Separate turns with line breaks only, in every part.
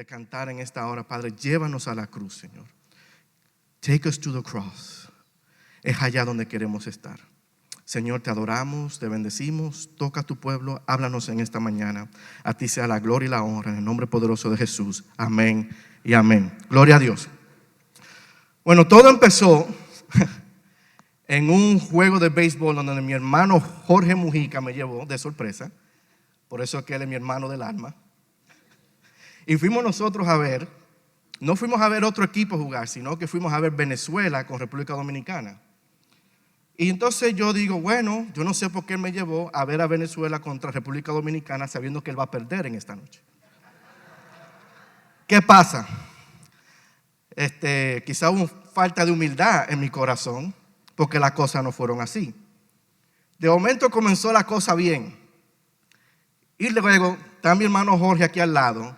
cantar en esta hora, Padre, llévanos a la cruz, Señor. Take us to the cross. Es allá donde queremos estar. Señor, te adoramos, te bendecimos. Toca a tu pueblo, háblanos en esta mañana. A ti sea la gloria y la honra en el nombre poderoso de Jesús. Amén y amén. Gloria a Dios. Bueno, todo empezó en un juego de béisbol donde mi hermano Jorge Mujica me llevó de sorpresa. Por eso es que él es mi hermano del alma. Y fuimos nosotros a ver, no fuimos a ver otro equipo jugar, sino que fuimos a ver Venezuela con República Dominicana. Y entonces yo digo, bueno, yo no sé por qué él me llevó a ver a Venezuela contra República Dominicana sabiendo que él va a perder en esta noche. ¿Qué pasa? Quizá hubo falta de humildad en mi corazón porque las cosas no fueron así. De momento comenzó la cosa bien. Y luego está mi hermano Jorge aquí al lado.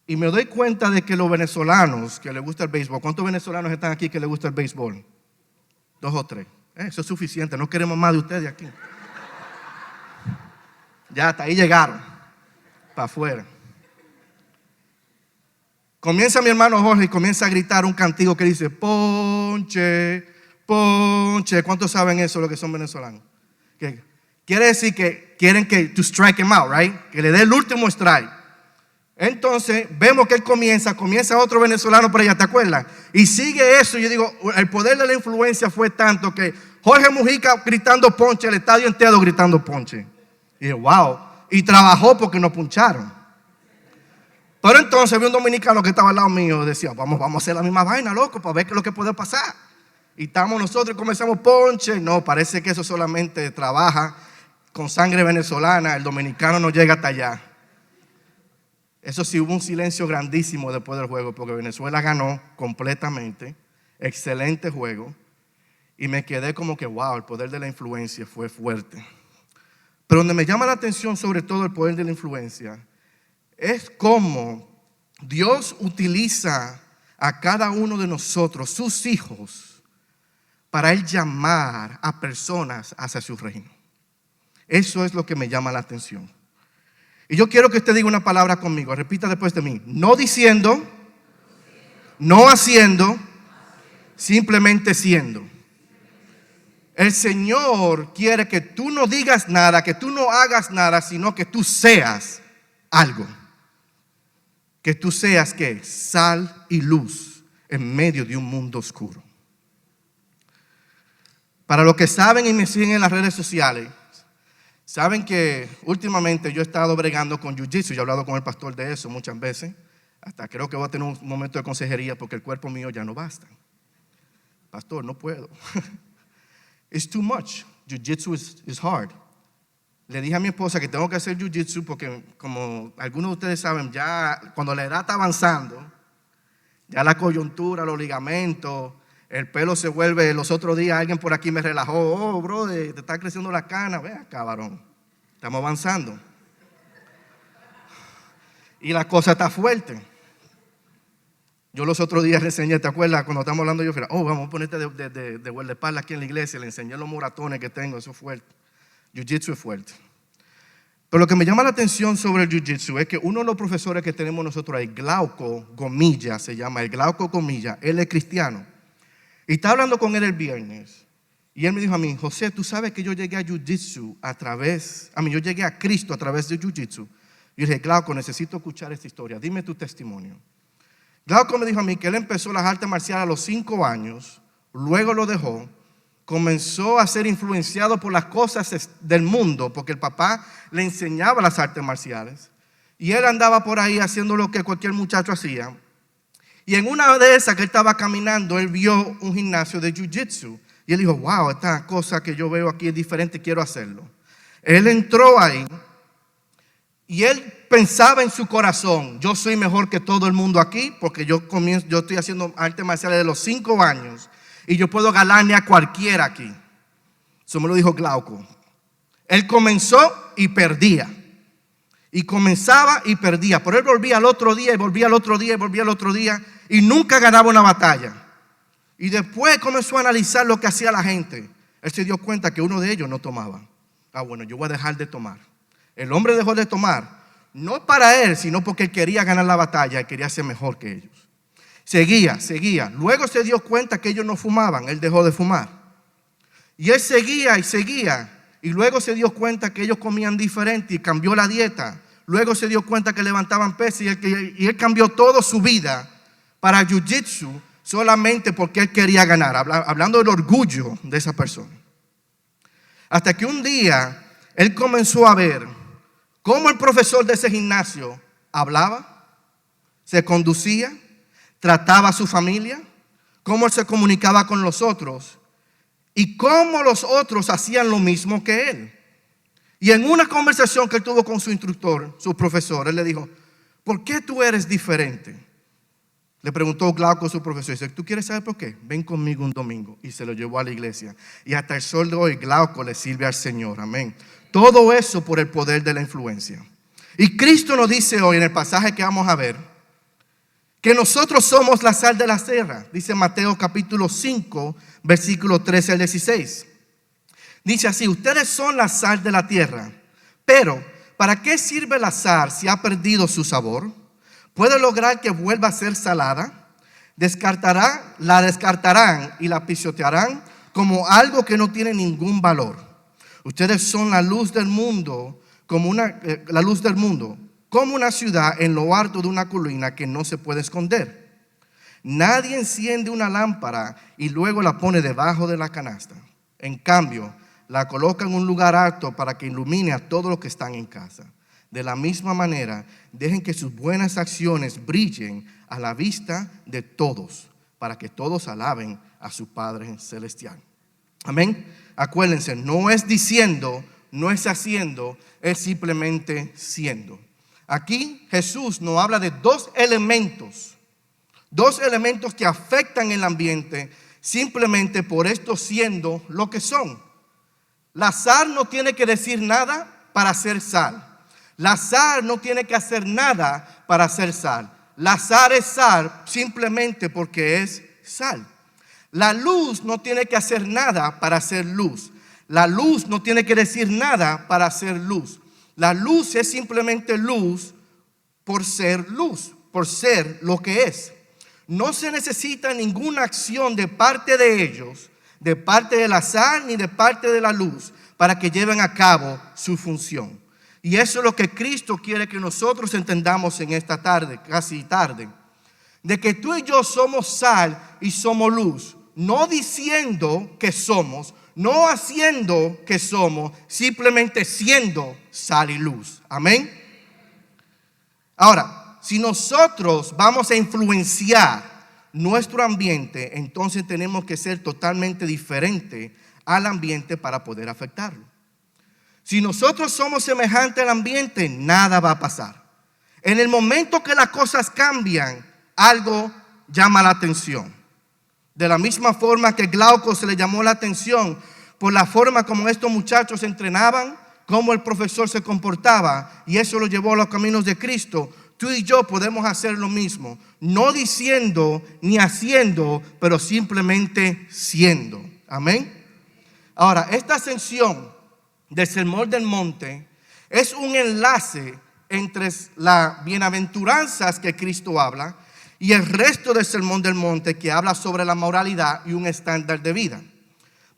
Y me doy cuenta de que los venezolanos que les gusta el béisbol, ¿cuántos venezolanos están aquí que les gusta el béisbol? 2 o 3. Eso es suficiente, no queremos más de ustedes aquí. Ya hasta ahí llegaron, para afuera. Comienza mi hermano Jorge y comienza a gritar un cantigo que dice, ponche, ponche. ¿Cuántos saben eso, los que son venezolanos? ¿Qué? Quiere decir que quieren que to strike him out, right? Que le dé el último strike. Entonces, vemos que él comienza otro venezolano por allá, ¿te acuerdas? Y sigue eso, yo digo, el poder de la influencia fue tanto que Jorge Mujica gritando ponche, el estadio entero gritando ponche. Y dije, wow, y trabajó porque nos puncharon. Pero entonces vi un dominicano que estaba al lado mío, decía, vamos a hacer la misma vaina, loco, para ver qué es lo que puede pasar. Y estamos nosotros y comenzamos ponche. No, parece que eso solamente trabaja con sangre venezolana, el dominicano no llega hasta allá. Eso sí, hubo un silencio grandísimo después del juego porque Venezuela ganó completamente, excelente juego, y me quedé como que wow, el poder de la influencia fue fuerte. Pero donde me llama la atención sobre todo el poder de la influencia es cómo Dios utiliza a cada uno de nosotros, sus hijos, para Él llamar a personas hacia su reino. Eso es lo que me llama la atención. Y yo quiero que usted diga una palabra conmigo. Repita después de mí. No diciendo, no haciendo, simplemente siendo. El Señor quiere que tú no digas nada, que tú no hagas nada, sino que tú seas algo. Que tú seas, ¿qué? Sal y luz en medio de un mundo oscuro. Para los que saben y me siguen en las redes sociales, saben que últimamente yo he estado bregando con jiu-jitsu. Yo he hablado con el pastor de eso muchas veces. Hasta creo que voy a tener un momento de consejería porque el cuerpo mío ya no basta. Pastor, no puedo. It's too much. Jiu-jitsu is hard. Le dije a mi esposa que tengo que hacer jiu-jitsu porque, como algunos de ustedes saben, ya cuando la edad está avanzando, ya la coyuntura, los ligamentos, el pelo se vuelve. Los otros días alguien por aquí me relajó. Oh, bro, te está creciendo la cana. Ve acá, varón. Estamos avanzando. Y la cosa está fuerte. Yo los otros días le enseñé, ¿te acuerdas? Cuando estamos hablando yo, vamos a ponerte de guardaespaldas aquí en la iglesia. Le enseñé los moratones que tengo, eso es fuerte. Jiu-jitsu es fuerte. Pero lo que me llama la atención sobre el jiu-jitsu es que uno de los profesores que tenemos nosotros ahí, Glauco Gomilla, se llama el Glauco Gomilla, él es cristiano. Y estaba hablando con él el viernes. Y él me dijo a mí, José, tú sabes que yo llegué a jiu-jitsu yo llegué a Cristo a través de jiu-jitsu. Yo dije, Glauco, necesito escuchar esta historia. Dime tu testimonio. Glauco me dijo a mí que él empezó las artes marciales a los 5 años. Luego lo dejó. Comenzó a ser influenciado por las cosas del mundo. Porque el papá le enseñaba las artes marciales. Y él andaba por ahí haciendo lo que cualquier muchacho hacía. Y en una de esas que él estaba caminando, él vio un gimnasio de jiu-jitsu. Y él dijo, wow, esta cosa que yo veo aquí es diferente, quiero hacerlo. Él entró ahí y él pensaba en su corazón, yo soy mejor que todo el mundo aquí porque yo estoy haciendo artes marciales de los 5 años y yo puedo ganarle a cualquiera aquí. Eso me lo dijo Glauco. Él comenzó y perdía. Y comenzaba y perdía. Pero él volvía al otro día y volvía al otro día y volvía al otro día y nunca ganaba una batalla. Y después comenzó a analizar lo que hacía la gente. Él se dio cuenta que uno de ellos no tomaba. Bueno, yo voy a dejar de tomar. El hombre dejó de tomar. no para él, sino porque él quería ganar la batalla y quería ser mejor que ellos. Seguía. Luego se dio cuenta que ellos no fumaban, él dejó de fumar. Y él seguía. Y luego se dio cuenta que ellos comían diferente y cambió la dieta. Luego se dio cuenta que levantaban pesas y él cambió toda su vida para jiu-jitsu solamente porque él quería ganar, hablando del orgullo de esa persona. Hasta que un día él comenzó a ver cómo el profesor de ese gimnasio hablaba, se conducía, trataba a su familia, cómo él se comunicaba con los otros y cómo los otros hacían lo mismo que él. Y en una conversación que él tuvo con su instructor, su profesor, él le dijo: ¿por qué tú eres diferente? Le preguntó Glauco a su profesor, dice: ¿tú quieres saber por qué? Ven conmigo un domingo. Y se lo llevó a la iglesia. Y hasta el sol de hoy Glauco le sirve al Señor. Amén. Todo eso por el poder de la influencia. Y Cristo nos dice hoy en el pasaje que vamos a ver que nosotros somos la sal de la tierra. Dice Mateo capítulo 5, versículo 13 al 16. Dice así: ustedes son la sal de la tierra. Pero ¿para qué sirve la sal si ha perdido su sabor? ¿Puede lograr que vuelva a ser salada? La descartarán y la pisotearán como algo que no tiene ningún valor. Ustedes son la luz del mundo, como una ciudad en lo alto de una colina que no se puede esconder. Nadie enciende una lámpara y luego la pone debajo de la canasta. En cambio, la coloca en un lugar alto para que ilumine a todos los que están en casa. De la misma manera, dejen que sus buenas acciones brillen a la vista de todos, para que todos alaben a su Padre Celestial. Amén. Acuérdense, no es diciendo, no es haciendo, es simplemente siendo. Aquí Jesús nos habla de dos elementos que afectan el ambiente simplemente por esto siendo lo que son. La sal no tiene que decir nada para ser sal. La sal no tiene que hacer nada para ser sal. La sal es sal simplemente porque es sal. La luz no tiene que hacer nada para ser luz. La luz no tiene que decir nada para ser luz. La luz es simplemente luz, por ser lo que es. No se necesita ninguna acción de parte de ellos, de parte de la sal ni de parte de la luz, para que lleven a cabo su función. Y eso es lo que Cristo quiere que nosotros entendamos en esta tarde, casi tarde. De que tú y yo somos sal y somos luz. No diciendo que somos, no haciendo que somos, simplemente siendo sal y luz. Amén. Ahora, si nosotros vamos a influenciar nuestro ambiente, entonces tenemos que ser totalmente diferentes al ambiente para poder afectarlo. Si nosotros somos semejantes al ambiente, nada va a pasar. En el momento que las cosas cambian, algo llama la atención. De la misma forma que Glauco se le llamó la atención por la forma como estos muchachos entrenaban, cómo el profesor se comportaba, y eso lo llevó a los caminos de Cristo. Tú y yo podemos hacer lo mismo, no diciendo ni haciendo, pero simplemente siendo. Amén. Ahora, esta ascensión del Sermón del Monte es un enlace entre las bienaventuranzas que Cristo habla y el resto del Sermón del Monte, que habla sobre la moralidad y un estándar de vida.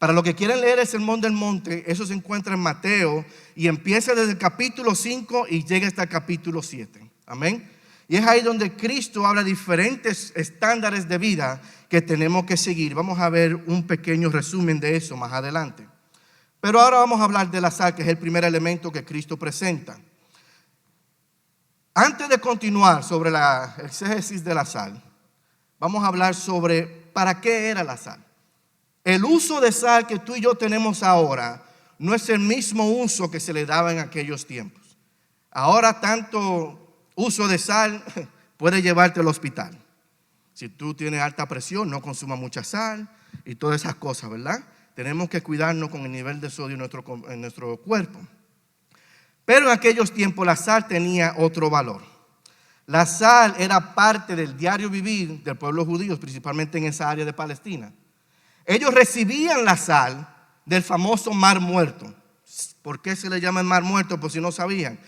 Para los que quieren leer el Sermón del Monte, eso se encuentra en Mateo y empieza desde el capítulo 5 y llega hasta el capítulo 7. Amén. Y es ahí donde Cristo habla de diferentes estándares de vida que tenemos que seguir. Vamos a ver un pequeño resumen de eso más adelante. Pero ahora vamos a hablar de la sal, que es el primer elemento que Cristo presenta. Antes de continuar sobre la exégesis de la sal, vamos a hablar sobre para qué era la sal. El uso de sal que tú y yo tenemos ahora no es el mismo uso que se le daba en aquellos tiempos. Ahora tanto uso de sal puede llevarte al hospital. Si tú tienes alta presión, no consumas mucha sal y todas esas cosas, ¿verdad? Tenemos que cuidarnos con el nivel de sodio en nuestro cuerpo. Pero en aquellos tiempos la sal tenía otro valor. La sal era parte del diario vivir del pueblo judío, principalmente en esa área de Palestina. Ellos recibían la sal del famoso Mar Muerto. ¿Por qué se le llama el Mar Muerto? Por si no sabían.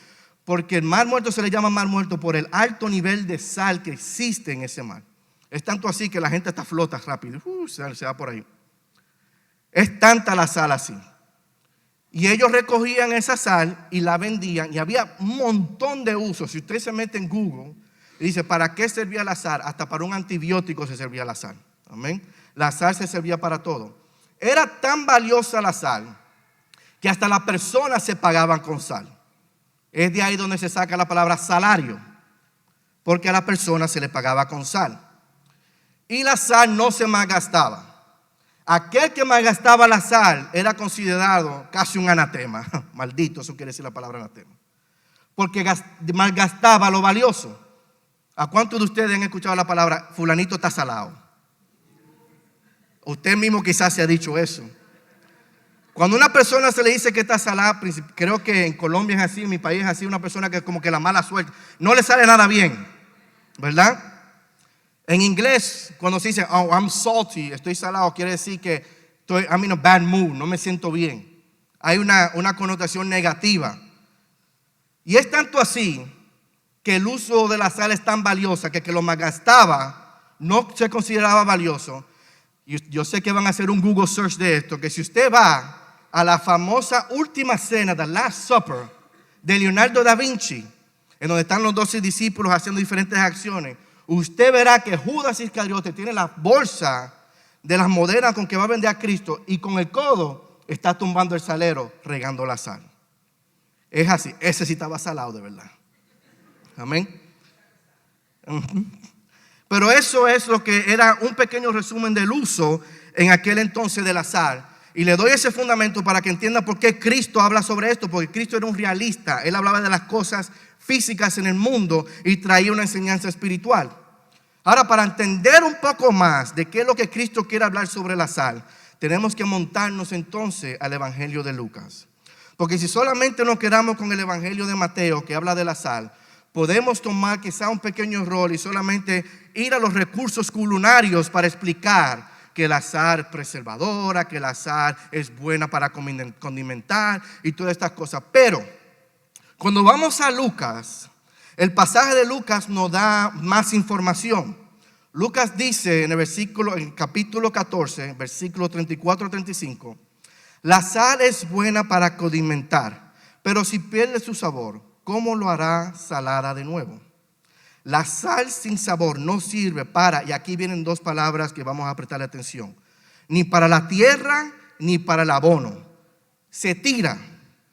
porque el mar muerto se le llama mar muerto por el alto nivel de sal que existe en ese mar. Es tanto así que la gente hasta flota rápido, se va por ahí. Es tanta la sal así. Y ellos recogían esa sal y la vendían, y había un montón de usos. Si usted se mete en Google y dice, ¿para qué servía la sal? Hasta para un antibiótico se servía la sal. Amén. La sal se servía para todo. Era tan valiosa la sal que hasta las personas se pagaban con sal. Es de ahí donde se saca la palabra salario, porque a la persona se le pagaba con sal. Y la sal no se malgastaba. Aquel que malgastaba la sal era considerado casi un anatema. Maldito, eso quiere decir la palabra anatema. Porque malgastaba lo valioso. ¿A cuántos de ustedes han escuchado la palabra fulanito está salado? Usted mismo quizás se ha dicho eso. Cuando a una persona se le dice que está salada, creo que en Colombia es así, en mi país es así, una persona que es como que la mala suerte, no le sale nada bien, ¿verdad? En inglés, cuando se dice, oh, I'm salty, estoy salado, quiere decir que I'm in a bad mood, no me siento bien. Hay una connotación negativa. Y es tanto así que el uso de la sal es tan valiosa que lo malgastaba no se consideraba valioso. Yo sé que van a hacer un Google search de esto, que si usted va a la famosa última cena, The Last Supper, de Leonardo da Vinci, en donde están los 12 discípulos haciendo diferentes acciones, usted verá que Judas Iscariote tiene la bolsa de las monedas con que va a vender a Cristo y con el codo está tumbando el salero, regando la sal. Es así, ese sí estaba salado de verdad. Amén. Pero eso es lo que era un pequeño resumen del uso en aquel entonces de la sal. Y le doy ese fundamento para que entienda por qué Cristo habla sobre esto, porque Cristo era un realista. Él hablaba de las cosas físicas en el mundo y traía una enseñanza espiritual. Ahora, para entender un poco más de qué es lo que Cristo quiere hablar sobre la sal, tenemos que montarnos entonces al Evangelio de Lucas. Porque si solamente nos quedamos con el Evangelio de Mateo, que habla de la sal, podemos tomar quizá un pequeño rol y solamente ir a los recursos culinarios para explicar que la sal es preservadora, que la sal es buena para condimentar y todas estas cosas. Pero cuando vamos a Lucas, el pasaje de Lucas nos da más información. Lucas dice en el capítulo 14, versículo 34-35, la sal es buena para condimentar, pero si pierde su sabor, ¿cómo lo hará salada de nuevo? La sal sin sabor no sirve para, y aquí vienen dos palabras que vamos a prestarle atención, ni para la tierra ni para el abono. Se tira.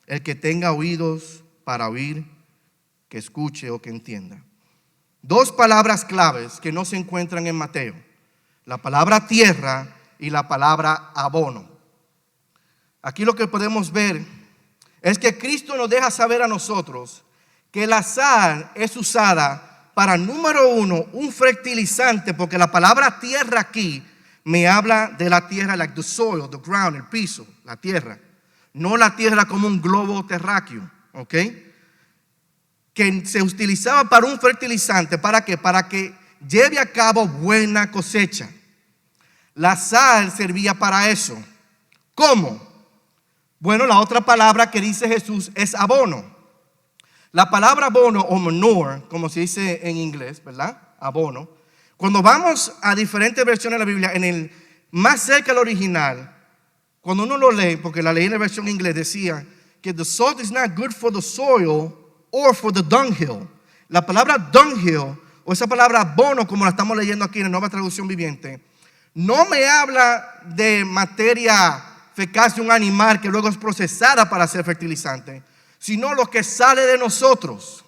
El que tenga oídos para oír, que escuche o que entienda. Dos palabras claves que no se encuentran en Mateo: la palabra tierra y la palabra abono. Aquí lo que podemos ver es que Cristo nos deja saber a nosotros que la sal es usada para, número uno, un fertilizante, porque la palabra tierra aquí me habla de la tierra, like the soil, the ground, el piso, la tierra. No la tierra como un globo terráqueo, ¿ok? Que se utilizaba para un fertilizante, ¿para qué? Para que lleve a cabo buena cosecha. La sal servía para eso. ¿Cómo? Bueno, la otra palabra que dice Jesús es abono. La palabra abono o manure, como se dice en inglés, ¿verdad? Abono. Cuando vamos a diferentes versiones de la Biblia, en el más cerca del original, cuando uno lo lee, porque la leí en la versión inglés, decía que the salt is not good for the soil or for the dunghill. La palabra dunghill, o esa palabra abono, como la estamos leyendo aquí en la Nueva Traducción Viviente, no me habla de materia fecaz de un animal que luego es procesada para ser fertilizante, sino lo que sale de nosotros.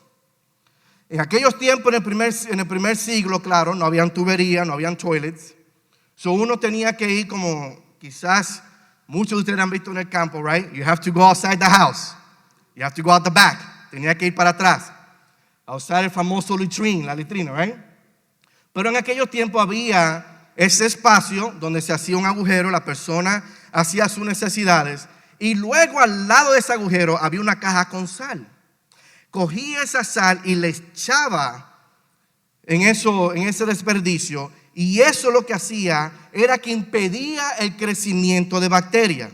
En aquellos tiempos, en el primer siglo, claro, no habían tuberías, no habían toilets. So uno tenía que ir, como quizás muchos de ustedes han visto en el campo, right? You have to go outside the house. You have to go out the back. Tenía que ir para atrás a usar el famoso latrine, la letrina, right? Pero en aquellos tiempos había ese espacio donde se hacía un agujero, la persona hacía sus necesidades. Y luego al lado de ese agujero había una caja con sal. Cogía esa sal y le echaba en ese desperdicio. Y eso lo que hacía era que impedía el crecimiento de bacterias.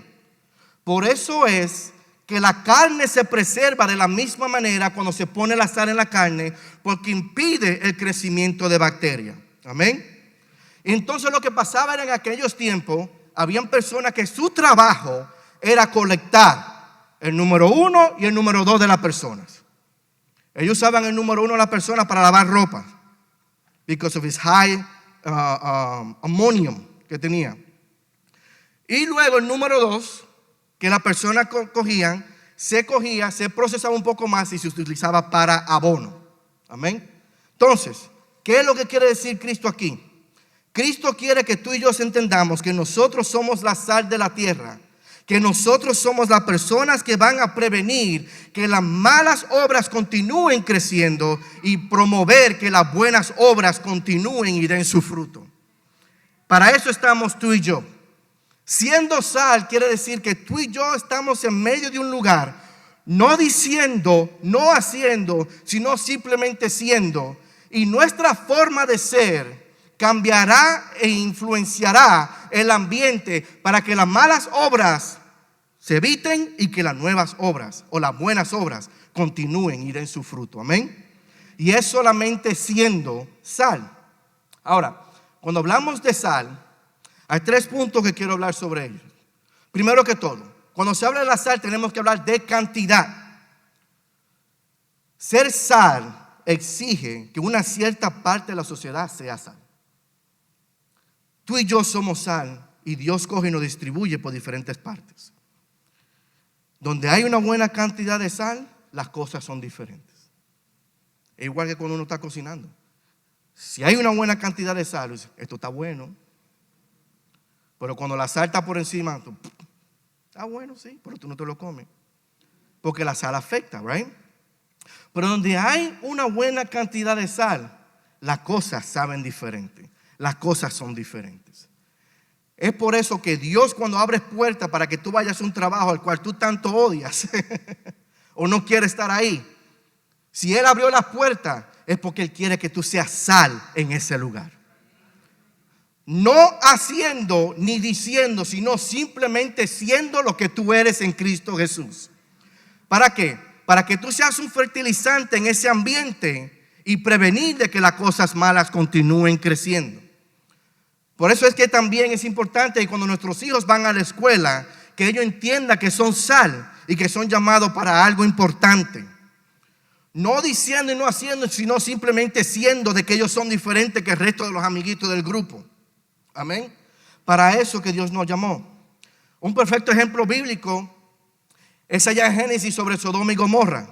Por eso es que la carne se preserva de la misma manera cuando se pone la sal en la carne, porque impide el crecimiento de bacterias. Amén. Entonces lo que pasaba era en aquellos tiempos, habían personas que su trabajo era colectar el número 1 y el número 2 de las personas. Ellos usaban el número 1 de la persona para lavar ropa, because of his high ammonium que tenía. Y luego el número 2, que la persona cogía, se procesaba un poco más y se utilizaba para abono. Amén. Entonces, ¿qué es lo que quiere decir Cristo aquí? Cristo quiere que tú y yo entendamos que nosotros somos la sal de la tierra, que nosotros somos las personas que van a prevenir que las malas obras continúen creciendo y promover que las buenas obras continúen y den su fruto. Para eso estamos tú y yo. Siendo sal quiere decir que tú y yo estamos en medio de un lugar, no diciendo, no haciendo, sino simplemente siendo. Y nuestra forma de ser cambiará e influenciará el ambiente para que las malas obras se eviten y que las nuevas obras o las buenas obras continúen y den su fruto. Amén. Y es solamente siendo sal. Ahora, cuando hablamos de sal, hay 3 puntos que quiero hablar sobre ellos. Primero que todo, cuando se habla de la sal tenemos que hablar de cantidad. Ser sal exige que una cierta parte de la sociedad sea sal. Tú y yo somos sal y Dios coge y nos distribuye por diferentes partes. Donde hay una buena cantidad de sal, las cosas son diferentes. Es igual que cuando uno está cocinando. Si hay una buena cantidad de sal, esto está bueno. Pero cuando la sal está por encima, está bueno, sí, pero tú no te lo comes. Porque la sal afecta, ¿right? Pero donde hay una buena cantidad de sal, las cosas saben diferente. Las cosas son diferentes. Es por eso que Dios, cuando abre puertas para que tú vayas a un trabajo al cual tú tanto odias o no quieres estar ahí, si Él abrió las puertas es porque Él quiere que tú seas sal en ese lugar. No haciendo ni diciendo, sino simplemente siendo lo que tú eres en Cristo Jesús. ¿Para qué? Para que tú seas un fertilizante en ese ambiente y prevenir de que las cosas malas continúen creciendo. Por eso es que también es importante que cuando nuestros hijos van a la escuela, que ellos entiendan que son sal y que son llamados para algo importante. No diciendo y no haciendo, sino simplemente siendo de que ellos son diferentes que el resto de los amiguitos del grupo. Amén. Para eso que Dios nos llamó. Un perfecto ejemplo bíblico es allá en Génesis sobre Sodoma y Gomorra.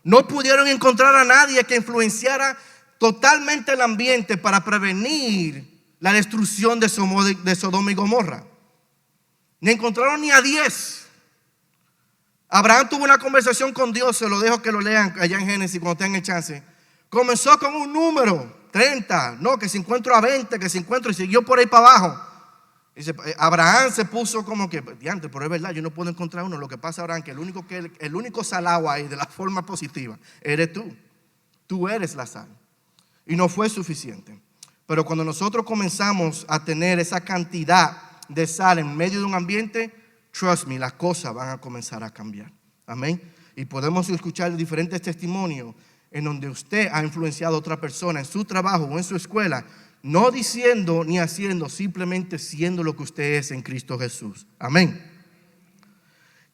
No pudieron encontrar a nadie que influenciara totalmente el ambiente para prevenir la destrucción de Sodoma y Gomorra. Ni encontraron ni a 10. Abraham tuvo una conversación con Dios, se lo dejo que lo lean allá en Génesis cuando tengan el chance. Comenzó con un número, 30, no, que se encuentro a 20, que se encuentro, y siguió por ahí para abajo. Dice, Abraham se puso como que, diantre, pero es verdad, yo no puedo encontrar uno. Lo que pasa, Abraham, que el único salado ahí de la forma positiva eres tú. Tú eres la sal. Y no fue suficiente. Pero cuando nosotros comenzamos a tener esa cantidad de sal en medio de un ambiente, trust me, las cosas van a comenzar a cambiar. Amén. Y podemos escuchar diferentes testimonios en donde usted ha influenciado a otra persona en su trabajo o en su escuela, no diciendo ni haciendo, simplemente siendo lo que usted es en Cristo Jesús. Amén.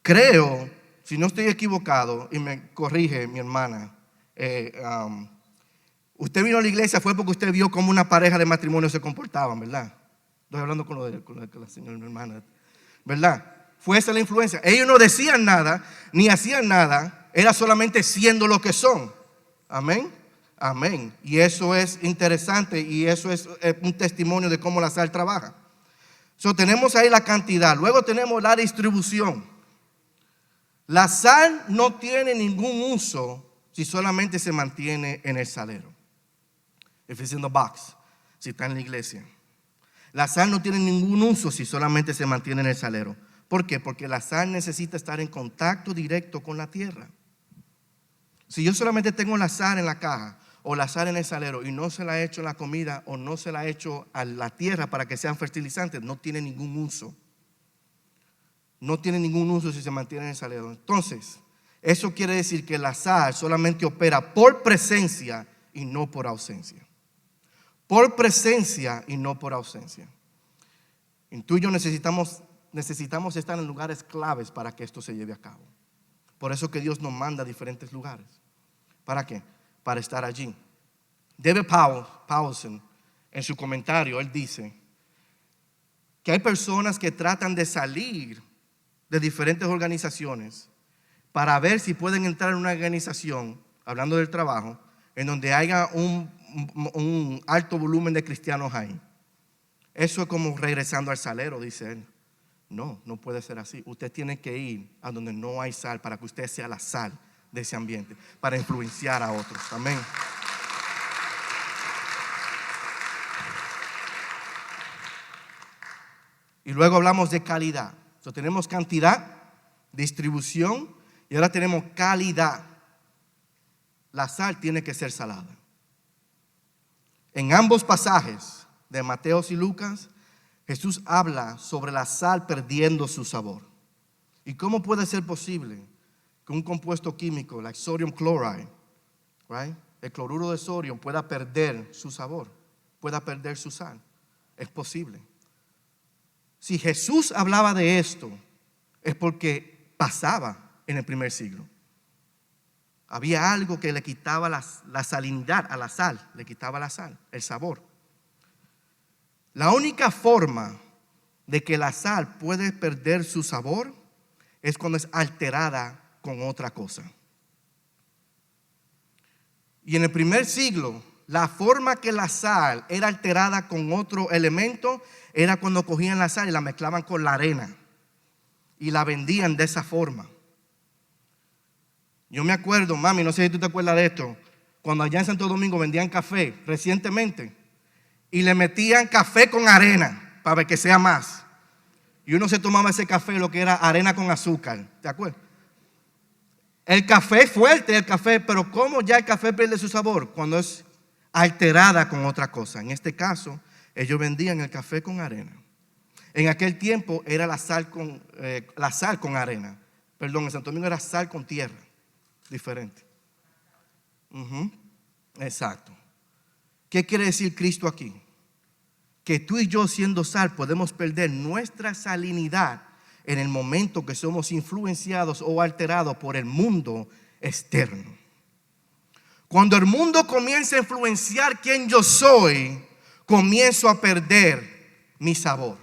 Creo, si no estoy equivocado, y me corrige mi hermana, usted vino a la iglesia fue porque usted vio cómo una pareja de matrimonio se comportaban, ¿verdad? Estoy hablando con la señora, mi hermana, ¿verdad? Fue esa la influencia. Ellos no decían nada, ni hacían nada, era solamente siendo lo que son. Amén. Amén. Y eso es interesante y eso es un testimonio de cómo la sal trabaja. Tenemos ahí la cantidad. Luego tenemos la distribución. La sal no tiene ningún uso si solamente se mantiene en el salero. If it's in the box, si está en la iglesia. La sal no tiene ningún uso si solamente se mantiene en el salero. ¿Por qué? Porque la sal necesita estar en contacto directo con la tierra. Si yo solamente tengo la sal en la caja o la sal en el salero y no se la he hecho en la comida o no se la he hecho a la tierra para que sean fertilizantes, no tiene ningún uso. no tiene ningún uso si se mantiene en el salero. Entonces, eso quiere decir que la sal solamente opera por presencia y no por ausencia. Por presencia y no por ausencia. Y tú y yo necesitamos estar en lugares claves para que esto se lleve a cabo. Por eso que Dios nos manda a diferentes lugares. ¿Para qué? Para estar allí. David Powlison, en su comentario, él dice que hay personas que tratan de salir de diferentes organizaciones para ver si pueden entrar en una organización, hablando del trabajo, en donde haya un alto volumen de cristianos ahí. Eso es como regresando al salero, dice él. No puede ser así. Usted tiene que ir a donde no hay sal para que usted sea la sal de ese ambiente, para influenciar a otros. Amén. Y luego hablamos de calidad. Entonces tenemos cantidad, distribución y ahora tenemos calidad. La sal tiene que ser salada. En ambos pasajes de Mateo y Lucas, Jesús habla sobre la sal perdiendo su sabor. ¿Y cómo puede ser posible que un compuesto químico, like sodium chloride, right, el cloruro de sodio, pueda perder su sabor, pueda perder su sal? Es posible. Si Jesús hablaba de esto, es porque pasaba en el primer siglo. Había algo que le quitaba la salinidad a la sal, le quitaba la sal, el sabor. La única forma de que la sal puede perder su sabor es cuando es alterada con otra cosa. Y en el primer siglo, la forma que la sal era alterada con otro elemento era cuando cogían la sal y la mezclaban con la arena y la vendían de esa forma. Yo me acuerdo, mami, no sé si tú te acuerdas de esto, cuando allá en Santo Domingo vendían café recientemente y le metían café con arena para ver que sea más. Y uno se tomaba ese café, lo que era arena con azúcar. ¿Te acuerdas? El café es fuerte, pero ¿cómo ya el café pierde su sabor? Cuando es alterada con otra cosa. En este caso, ellos vendían el café con arena. En aquel tiempo era la sal con arena. Perdón, en Santo Domingo era sal con tierra. Diferente. Exacto. ¿Qué quiere decir Cristo aquí? Que tú y yo, siendo sal, podemos perder nuestra salinidad en el momento que somos influenciados o alterados por el mundo externo. Cuando el mundo comienza a influenciar quién yo soy, comienzo a perder mi sabor.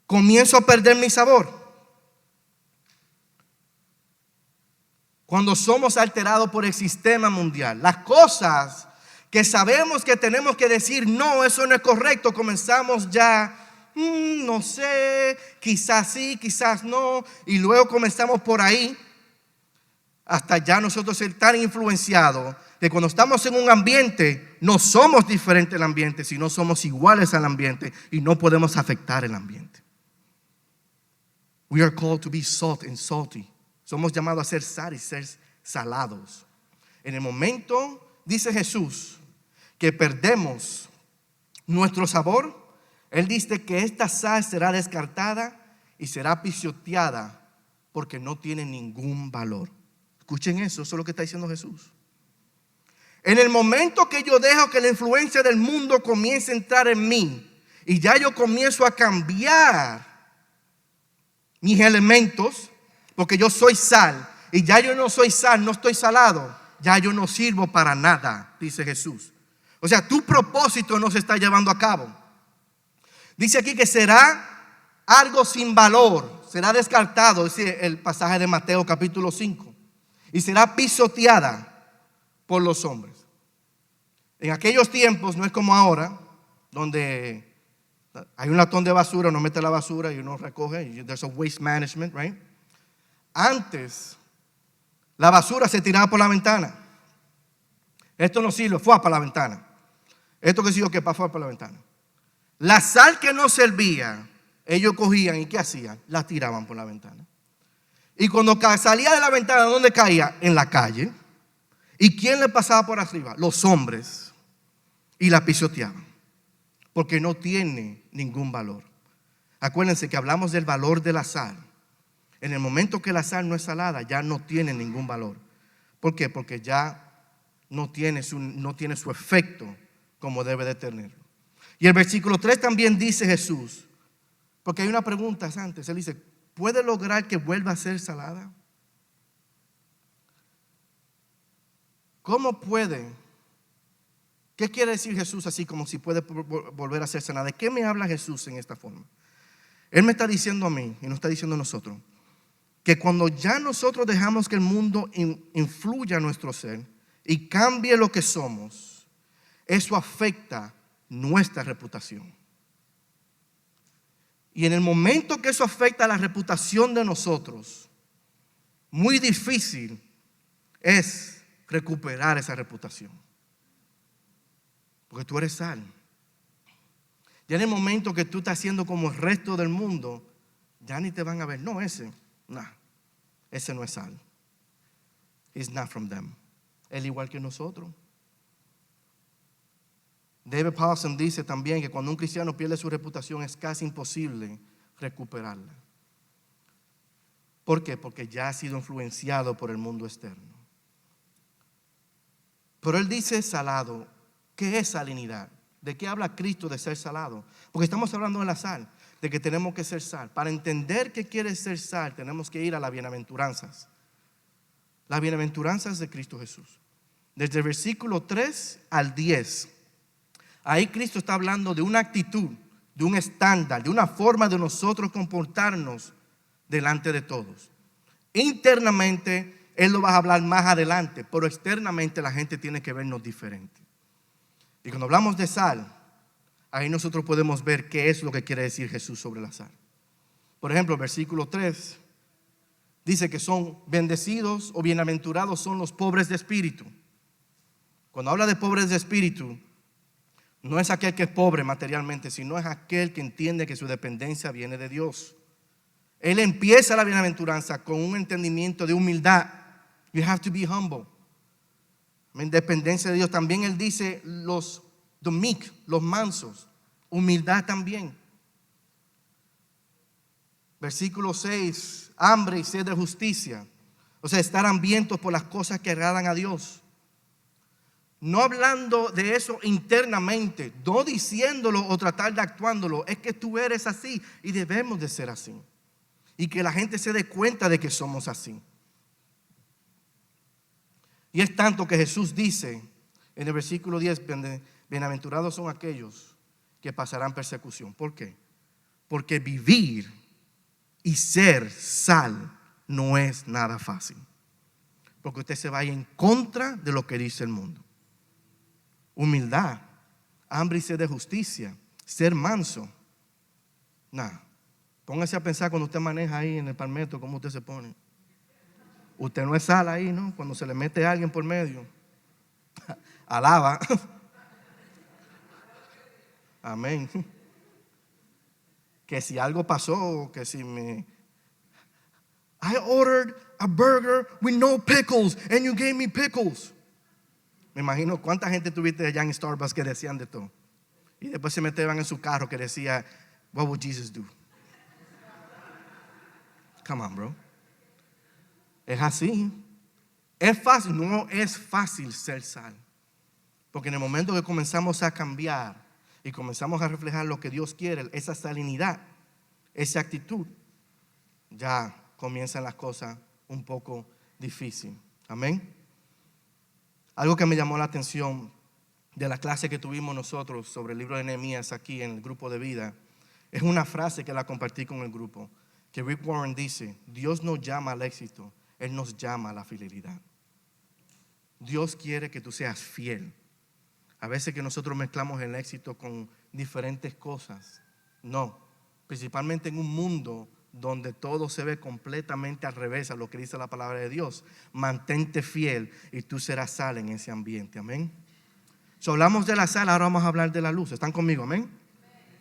Comienzo a perder mi sabor. Cuando somos alterados por el sistema mundial, las cosas que sabemos que tenemos que decir, no, eso no es correcto, comenzamos ya, no sé, quizás sí, quizás no, y luego comenzamos por ahí, hasta ya nosotros ser tan influenciados, que cuando estamos en un ambiente, no somos diferentes al ambiente, sino somos iguales al ambiente, y no podemos afectar el ambiente. We are called to be salt and salty. Somos llamados a ser sal y ser salados. En el momento, dice Jesús, que perdemos nuestro sabor, Él dice que esta sal será descartada y será pisoteada porque no tiene ningún valor. Escuchen eso es lo que está diciendo Jesús. En el momento que yo dejo que la influencia del mundo comience a entrar en mí y ya yo comienzo a cambiar mis elementos, porque yo soy sal y ya yo no soy sal, no estoy salado, ya yo no sirvo para nada, dice Jesús. O sea, tu propósito no se está llevando a cabo. Dice aquí que será algo sin valor, será descartado, dice el pasaje de Mateo capítulo 5, y será pisoteada por los hombres. En aquellos tiempos no es como ahora, donde hay un latón de basura, uno mete la basura y uno recoge, y there's a waste management, right? Antes, la basura se tiraba por la ventana. Esto no sirve, fue para la ventana. Esto que sirve que fue para la ventana. La sal que no servía, ellos cogían y ¿qué hacían? La tiraban por la ventana. Y cuando salía de la ventana, ¿dónde caía? En la calle. ¿Y quién le pasaba por arriba? Los hombres. Y la pisoteaban. Porque no tiene ningún valor. Acuérdense que hablamos del valor de la sal. En el momento que la sal no es salada, ya no tiene ningún valor. ¿Por qué? Porque ya no tiene su efecto como debe de tenerlo. Y el versículo 3 también dice Jesús, porque hay una pregunta antes, él dice, ¿puede lograr que vuelva a ser salada? ¿Cómo puede? ¿Qué quiere decir Jesús así como si puede volver a ser salada? ¿De qué me habla Jesús en esta forma? Él me está diciendo a mí y nos está diciendo a nosotros que cuando ya nosotros dejamos que el mundo influya en nuestro ser y cambie lo que somos, eso afecta nuestra reputación. Y en el momento que eso afecta la reputación de nosotros, muy difícil es recuperar esa reputación. Porque tú eres sal. Ya en el momento que tú estás haciendo como el resto del mundo, ya ni te van a ver. No, ese no es sal. He's not from them. Él igual que nosotros. David Paulson dice también que cuando un cristiano pierde su reputación es casi imposible recuperarla. ¿Por qué? Porque ya ha sido influenciado por el mundo externo. Pero él dice salado. ¿Qué es salinidad? ¿De qué habla Cristo de ser salado? Porque estamos hablando de la sal, de que tenemos que ser sal. Para entender qué quiere ser sal, tenemos que ir a las bienaventuranzas. Las bienaventuranzas de Cristo Jesús. Desde el versículo 3 al 10. Ahí Cristo está hablando de una actitud, de un estándar, de una forma de nosotros comportarnos delante de todos. Internamente, Él lo va a hablar más adelante, pero externamente la gente tiene que vernos diferente. Y cuando hablamos de sal, ahí nosotros podemos ver qué es lo que quiere decir Jesús sobre la sal. Por ejemplo, el versículo 3 dice que son bendecidos o bienaventurados son los pobres de espíritu. Cuando habla de pobres de espíritu, no es aquel que es pobre materialmente, sino es aquel que entiende que su dependencia viene de Dios. Él empieza la bienaventuranza con un entendimiento de humildad. You have to be humble. En dependencia de Dios. También él dice the meek, los mansos. Humildad también. Versículo 6, hambre y sed de justicia. O sea, estar hambrientos por las cosas que agradan a Dios. No hablando de eso internamente, no diciéndolo o tratar de actuándolo. Es que tú eres así y debemos de ser así. Y que la gente se dé cuenta de que somos así. Y es tanto que Jesús dice en el versículo 10, bienaventurados son aquellos que pasarán persecución. ¿Por qué? Porque vivir y ser sal no es nada fácil. Porque usted se vaya en contra de lo que dice el mundo. Humildad, hambre y sed de justicia, ser manso. Póngase a pensar cuando usted maneja ahí en el palmetto, cómo usted se pone. Usted no es sal ahí, ¿no? Cuando se le mete a alguien por medio. Alaba. Amén. Que si algo pasó, que si I ordered a burger with no pickles and you gave me pickles. Me imagino cuánta gente tuviste allá en Starbucks que decían de todo. Y después se metían en su carro que decía, what would Jesus do? Come on, bro. Es así. Es fácil, no es fácil ser sal. Porque en el momento que comenzamos a cambiar y comenzamos a reflejar lo que Dios quiere, esa salinidad, esa actitud, ya comienzan las cosas un poco difíciles. Amén. Algo que me llamó la atención de la clase que tuvimos nosotros sobre el libro de Nehemías aquí en el grupo de vida, es una frase que la compartí con el grupo, que Rick Warren dice, Dios nos llama al éxito, Él nos llama a la fidelidad. Dios quiere que tú seas fiel. A veces que nosotros mezclamos el éxito con diferentes cosas. No, principalmente en un mundo donde todo se ve completamente al revés a lo que dice la palabra de Dios. Mantente fiel y tú serás sal en ese ambiente. Amén. So, hablamos de la sal, ahora vamos a hablar de la luz. ¿Están conmigo? Amén.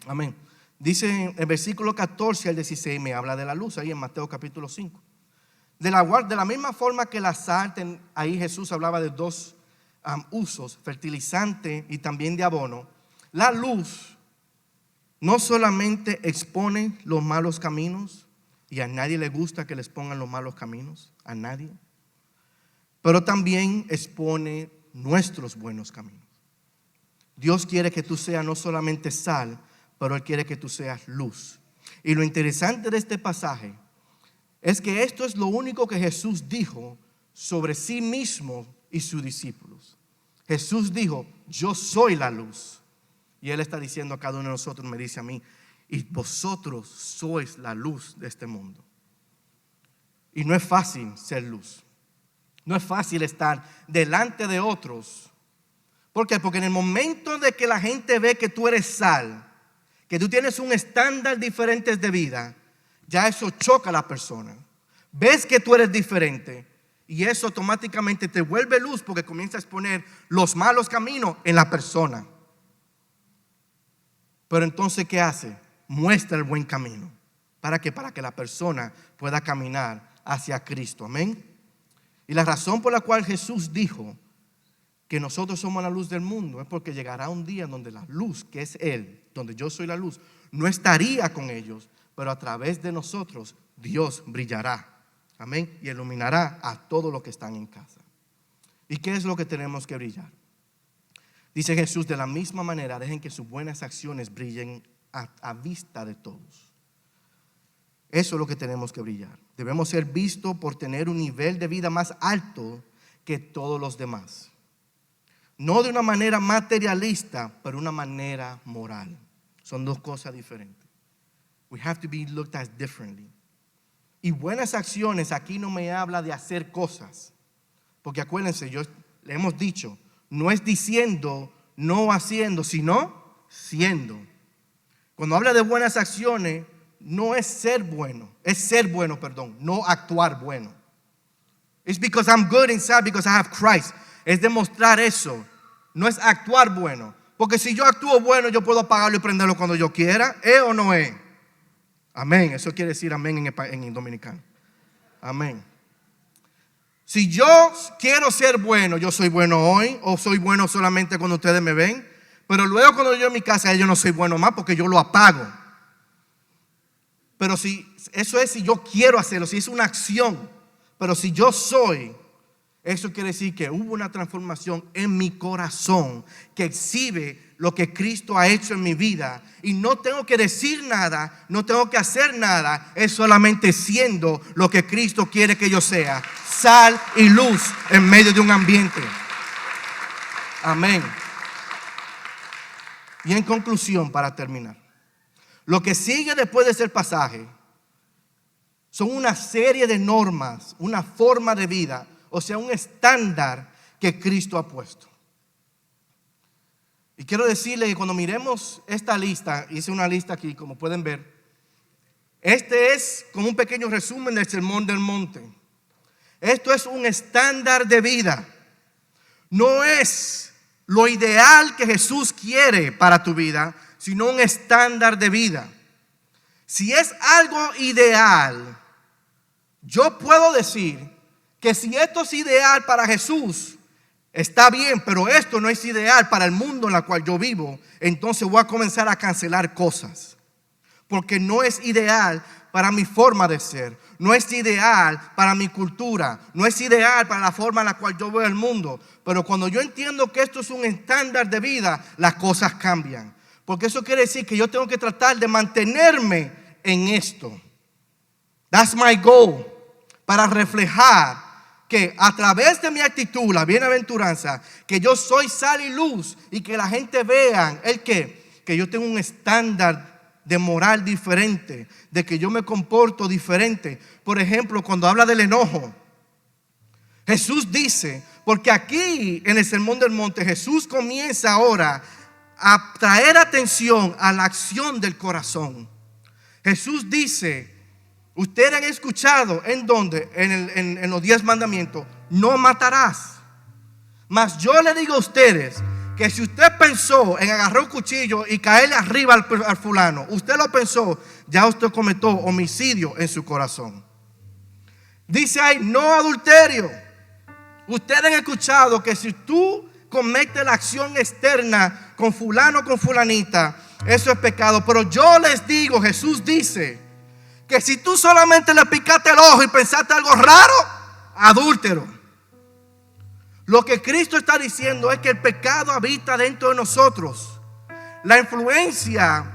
Amén. Dice en el versículo 14 al 16, me habla de la luz, ahí en Mateo capítulo 5. De la misma forma que la sal, ahí Jesús hablaba de dos usos, fertilizante y también de abono. La luz no solamente expone los malos caminos, y a nadie le gusta que les pongan los malos caminos, a nadie, pero también expone nuestros buenos caminos. Dios quiere que tú seas no solamente sal, pero Él quiere que tú seas luz. Y lo interesante de este pasaje es que esto es lo único que Jesús dijo sobre sí mismo y sus discípulos. Jesús dijo, yo soy la luz. Y Él está diciendo a cada uno de nosotros, me dice a mí, y vosotros sois la luz de este mundo. Y no es fácil ser luz. No es fácil estar delante de otros. ¿Por qué? Porque en el momento de que la gente ve que tú eres sal, que tú tienes un estándar diferente de vida, ya eso choca a la persona. Ves que tú eres diferente y eso automáticamente te vuelve luz porque comienza a exponer los malos caminos en la persona. Pero entonces, ¿qué hace? Muestra el buen camino. ¿Para qué? Para que la persona pueda caminar hacia Cristo. Amén. Y la razón por la cual Jesús dijo que nosotros somos la luz del mundo es porque llegará un día donde la luz, que es Él, donde yo soy la luz, no estaría con ellos, pero a través de nosotros Dios brillará. Amén. Y iluminará a todos los que están en casa. ¿Y qué es lo que tenemos que brillar? Dice Jesús, de la misma manera, dejen que sus buenas acciones brillen a vista de todos. Eso es lo que tenemos que brillar. Debemos ser vistos por tener un nivel de vida más alto que todos los demás. No de una manera materialista, pero una manera moral. Son dos cosas diferentes. We have to be looked at differently. Y buenas acciones, aquí no me habla de hacer cosas. Porque acuérdense, le hemos dicho, no es diciendo, no haciendo, sino siendo. Cuando habla de buenas acciones, no es ser bueno, no actuar bueno. It's because I'm good inside because I have Christ. Es demostrar eso, no es actuar bueno. Porque si yo actúo bueno, yo puedo apagarlo y prenderlo cuando yo quiera. ¿Es o no es? Amén. Eso quiere decir amén en dominicano. Amén. Si yo quiero ser bueno, yo soy bueno hoy o soy bueno solamente cuando ustedes me ven. Pero luego cuando yo en mi casa, yo no soy bueno más porque yo lo apago. Pero si eso es si yo quiero hacerlo, si es una acción. Pero si yo soy, eso quiere decir que hubo una transformación en mi corazón que exhibe lo que Cristo ha hecho en mi vida. Y no tengo que decir nada, no tengo que hacer nada. Es solamente siendo lo que Cristo quiere que yo sea. Sal y luz en medio de un ambiente. Amén. Y en conclusión, para terminar, lo que sigue después de ese pasaje son una serie de normas, una forma de vida, o sea, un estándar que Cristo ha puesto. Y quiero decirle que cuando miremos esta lista, hice una lista aquí, como pueden ver, este es como un pequeño resumen del Sermón del Monte. Esto es un estándar de vida. No es lo ideal que Jesús quiere para tu vida, sino un estándar de vida. Si es algo ideal, yo puedo decir que si esto es ideal para Jesús, está bien, pero esto no es ideal para el mundo en el cual yo vivo, entonces voy a comenzar a cancelar cosas. Porque no es ideal para mi forma de ser, no es ideal para mi cultura, no es ideal para la forma en la cual yo veo el mundo. Pero cuando yo entiendo que esto es un estándar de vida, las cosas cambian. Porque eso quiere decir que yo tengo que tratar de mantenerme en esto. That's my goal. Para reflejar que a través de mi actitud, la bienaventuranza, que yo soy sal y luz y que la gente vea que yo tengo un estándar de moral diferente, de que yo me comporto diferente. Por ejemplo, cuando habla del enojo, Jesús dice, porque aquí en el Sermón del Monte Jesús comienza ahora a traer atención a la acción del corazón. Jesús dice, ustedes han escuchado en donde, en los 10 mandamientos, no matarás. Mas yo le digo a ustedes que si usted pensó en agarrar un cuchillo y caerle arriba al fulano, usted lo pensó, ya usted cometió homicidio en su corazón. Dice ahí, no adulterio. Ustedes han escuchado que si tú cometes la acción externa con fulano o con fulanita Eso es pecado. Pero yo les digo, Jesús dice, que si tú solamente le picaste el ojo y pensaste algo raro, adúltero. Lo que Cristo está diciendo es que el pecado habita dentro de nosotros. La influencia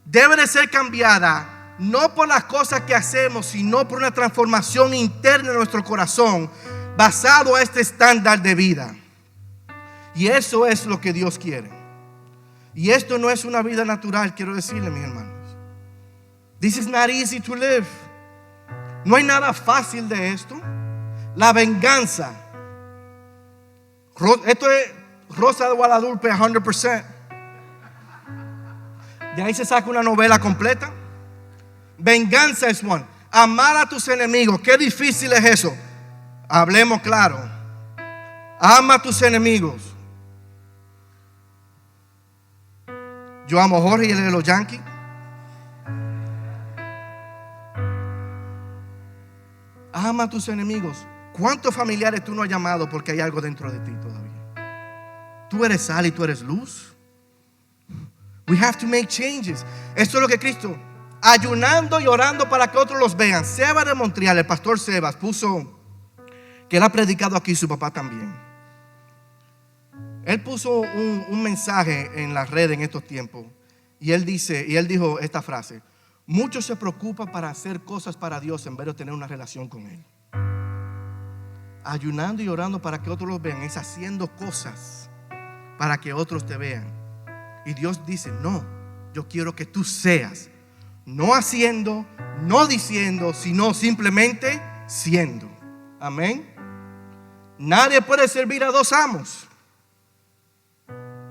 debe de ser cambiada, no por las cosas que hacemos, sino por una transformación interna en nuestro corazón, basado a este estándar de vida. Y eso es lo que Dios quiere. Y esto no es una vida natural, quiero decirle, mis hermanos. This is not easy to live. No hay nada fácil de esto. La venganza. Esto es Rosa de Guadalupe 100%. De ahí se saca una novela completa. Venganza es one. Amar a tus enemigos. Qué difícil es eso. Hablemos claro. Ama a tus enemigos. Yo amo a Jorge y él es de los Yankees. Ama a tus enemigos. ¿Cuántos familiares tú no has llamado porque hay algo dentro de ti todavía? Tú eres sal y tú eres luz. We have to make changes. Esto es lo que Cristo, ayunando y orando para que otros los vean. Sebas de Montreal, el pastor Sebas, puso, que él ha predicado aquí, su papá también. Él puso un mensaje en las redes en estos tiempos. Y él dijo esta frase: muchos se preocupan para hacer cosas para Dios en vez de tener una relación con Él. Ayunando y orando para que otros los vean es haciendo cosas para que otros te vean. Y Dios dice: no, yo quiero que tú seas, no haciendo, no diciendo, sino simplemente siendo. Amén. Nadie puede servir a dos amos,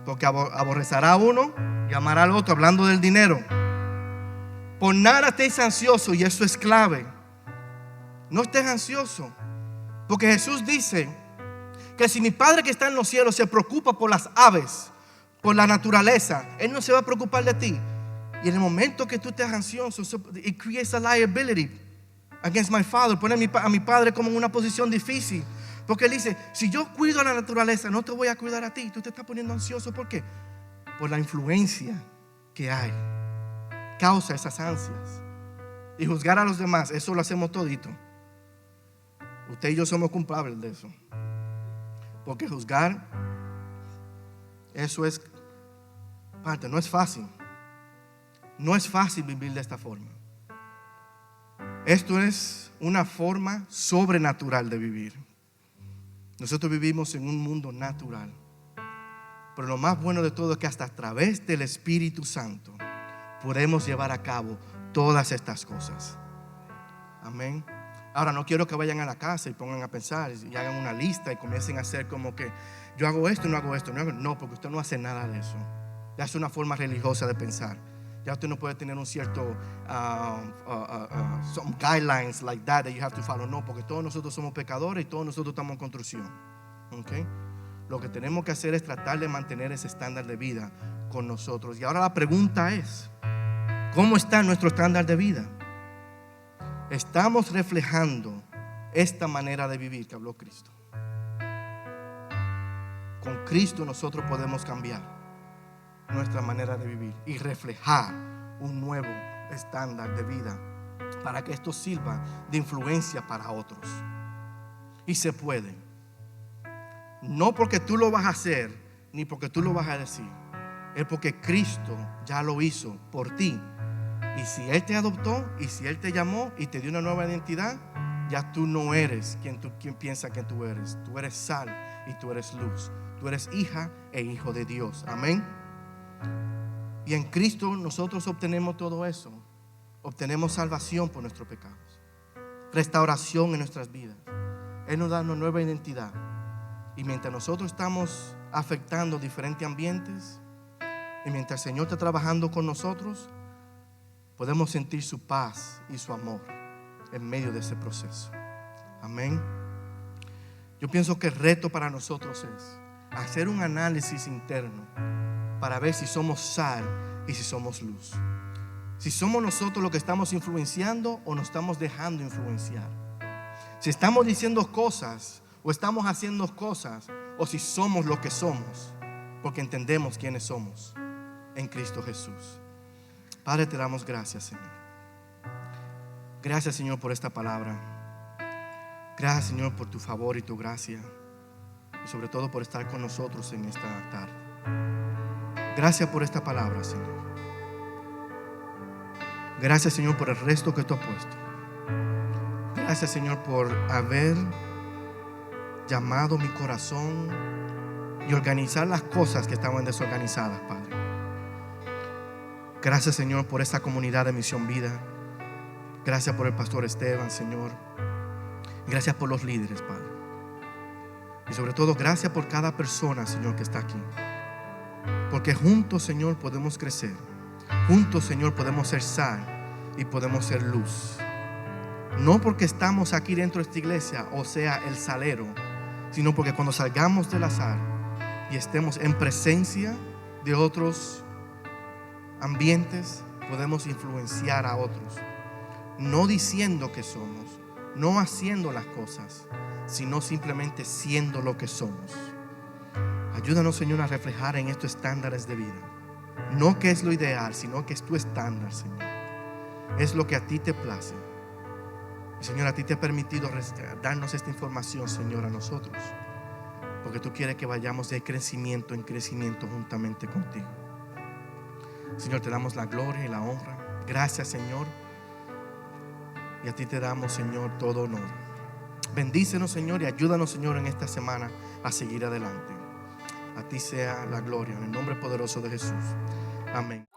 porque aborrecerá a uno y amará al otro, hablando del dinero. Por nada estés ansioso, y eso es clave. No estés ansioso, porque Jesús dice que si mi Padre que está en los cielos se preocupa por las aves, por la naturaleza, Él no se va a preocupar de ti. Y en el momento que tú estés ansioso, it creates a liability against my father. Pone a mi padre como en una posición difícil, porque Él dice: si yo cuido a la naturaleza, no te voy a cuidar a ti. Tú te estás poniendo ansioso. ¿Por qué? Por la influencia que hay. Causa esas ansias. Y juzgar a los demás, eso lo hacemos todito. Usted y yo somos culpables de eso. Porque juzgar, eso es parte. No es fácil. No es fácil vivir de esta forma. Esto es una forma sobrenatural de vivir. Nosotros vivimos en un mundo natural. Pero lo más bueno de todo es que hasta a través del Espíritu Santo podemos llevar a cabo todas estas cosas. Amén. Ahora, no quiero que vayan a la casa y pongan a pensar y hagan una lista y comiencen a hacer como que yo hago esto y no hago esto. No, porque usted no hace nada de eso. Ya es una forma religiosa de pensar. Ya usted no puede tener un cierto some guidelines like that you have to follow. No, porque todos nosotros somos pecadores y todos nosotros estamos en construcción. Okay. Lo que tenemos que hacer es tratar de mantener ese estándar de vida con nosotros. Y ahora la pregunta es: ¿cómo está nuestro estándar de vida? ¿Estamos reflejando esta manera de vivir que habló Cristo? Con Cristo nosotros podemos cambiar nuestra manera de vivir y reflejar un nuevo estándar de vida para que esto sirva de influencia para otros. Y se puede. No porque tú lo vas a hacer, ni porque tú lo vas a decir. Es porque Cristo ya lo hizo por ti. Y si Él te adoptó, y si Él te llamó y te dio una nueva identidad, ya tú no eres quien piensa que tú eres. Tú eres sal y tú eres luz. Tú eres hija e hijo de Dios. Amén. Y en Cristo nosotros obtenemos todo eso. Obtenemos salvación por nuestros pecados, restauración en nuestras vidas. Él nos da una nueva identidad. Y mientras nosotros estamos afectando diferentes ambientes, y mientras el Señor está trabajando con nosotros, podemos sentir su paz y su amor en medio de ese proceso. Amén. Yo pienso que el reto para nosotros es hacer un análisis interno para ver si somos sal y si somos luz. Si somos nosotros los que estamos influenciando o nos estamos dejando influenciar. Si estamos diciendo cosas o estamos haciendo cosas, o si somos lo que somos porque entendemos quiénes somos en Cristo Jesús. Padre, te damos gracias, Señor. Gracias, Señor, por esta palabra. Gracias, Señor, por tu favor y tu gracia. Y sobre todo por estar con nosotros en esta tarde. Gracias por esta palabra, Señor. Gracias, Señor, por el resto que tú has puesto. Gracias, Señor, por haber llamado mi corazón y organizar las cosas que estaban desorganizadas, Padre. Gracias, Señor, por esta comunidad de Misión Vida. Gracias por el pastor Esteban, Señor. Gracias por los líderes, Padre. Y sobre todo, gracias por cada persona, Señor, que está aquí. Porque juntos, Señor, podemos crecer. Juntos, Señor, podemos ser sal y podemos ser luz. No porque estamos aquí dentro de esta iglesia, o sea, el salero, sino porque cuando salgamos de la sal y estemos en presencia de otros ambientes, podemos influenciar a otros. No diciendo que somos, no haciendo las cosas, sino simplemente siendo lo que somos. Ayúdanos, Señor, a reflejar en estos estándares de vida. No que es lo ideal, sino que es tu estándar, Señor. Es lo que a ti te place. Y, Señor, a ti te ha permitido darnos esta información, Señor, a nosotros. Porque tú quieres que vayamos de crecimiento en crecimiento juntamente contigo. Señor, te damos la gloria y la honra. Gracias, Señor. Y a ti te damos, Señor, todo honor. Bendícenos, Señor, y ayúdanos, Señor, en esta semana a seguir adelante. A ti sea la gloria, en el nombre poderoso de Jesús. Amén.